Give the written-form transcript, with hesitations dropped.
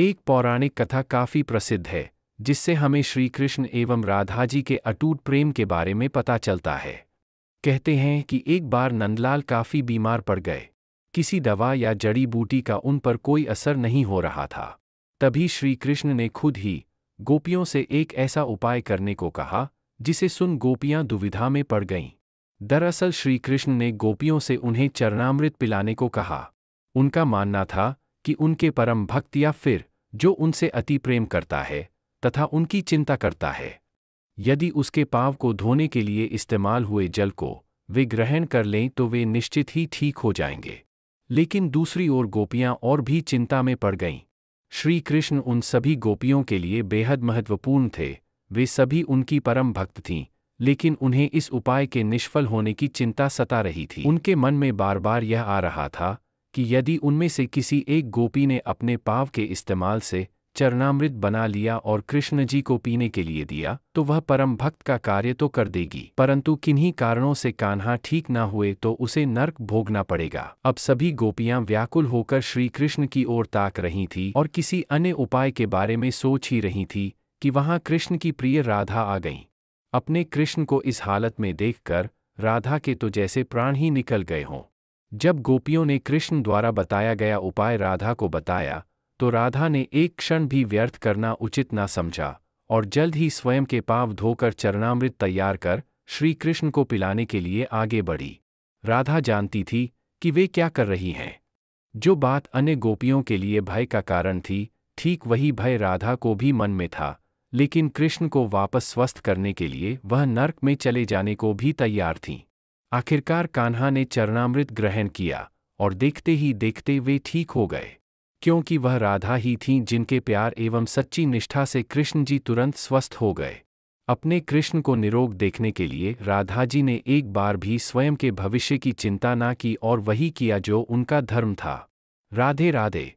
एक पौराणिक कथा काफी प्रसिद्ध है, जिससे हमें श्री कृष्ण एवं राधा जी के अटूट प्रेम के बारे में पता चलता है। कहते हैं कि एक बार नंदलाल काफी बीमार पड़ गए। किसी दवा या जड़ी बूटी का उन पर कोई असर नहीं हो रहा था। तभी श्री कृष्ण ने खुद ही गोपियों से एक ऐसा उपाय करने को कहा, जिसे सुन गोपियां दुविधा में पड़ गईं। दरअसल श्री कृष्ण ने गोपियों से उन्हें चरणामृत पिलाने को कहा। उनका मानना था कि उनके परम भक्त या फिर जो उनसे अति प्रेम करता है तथा उनकी चिंता करता है, यदि उसके पांव को धोने के लिए इस्तेमाल हुए जल को वे ग्रहण कर लें तो वे निश्चित ही ठीक हो जाएंगे। लेकिन दूसरी ओर गोपियां और भी चिंता में पड़ गईं। श्री कृष्ण उन सभी गोपियों के लिए बेहद महत्वपूर्ण थे। वे सभी उनकी परम भक्त थीं, लेकिन उन्हें इस उपाय के निष्फल होने की चिंता सता रही थी। उनके मन में बार बार यह आ रहा था कि यदि उनमें से किसी एक गोपी ने अपने पांव के इस्तेमाल से चरणामृत बना लिया और कृष्ण जी को पीने के लिए दिया, तो वह परम भक्त का कार्य तो कर देगी, परंतु किन्हीं कारणों से कान्हा ठीक ना हुए तो उसे नर्क भोगना पड़ेगा। अब सभी गोपियां व्याकुल होकर श्री कृष्ण की ओर ताक रही थी और किसी अन्य उपाय के बारे में सोच ही रही थी कि वहां कृष्ण की प्रिय राधा आ गईं। अपने कृष्ण को इस हालत में देखकर राधा के तो जैसे प्राण ही निकल गए हों। जब गोपियों ने कृष्ण द्वारा बताया गया उपाय राधा को बताया, तो राधा ने एक क्षण भी व्यर्थ करना उचित ना समझा और जल्द ही स्वयं के पांव धोकर चरणामृत तैयार कर श्री कृष्ण को पिलाने के लिए आगे बढ़ी। राधा जानती थी कि वे क्या कर रही हैं। जो बात अन्य गोपियों के लिए भय का कारण थी, ठीक वही भय राधा को भी मन में था, लेकिन कृष्ण को वापस स्वस्थ करने के लिए वह नर्क में चले जाने को भी तैयार थीं। आखिरकार कान्हा ने चरणामृत ग्रहण किया और देखते ही देखते वे ठीक हो गए, क्योंकि वह राधा ही थीं जिनके प्यार एवं सच्ची निष्ठा से कृष्ण जी तुरंत स्वस्थ हो गए। अपने कृष्ण को निरोग देखने के लिए राधा जी ने एक बार भी स्वयं के भविष्य की चिंता ना की और वही किया जो उनका धर्म था। राधे राधे।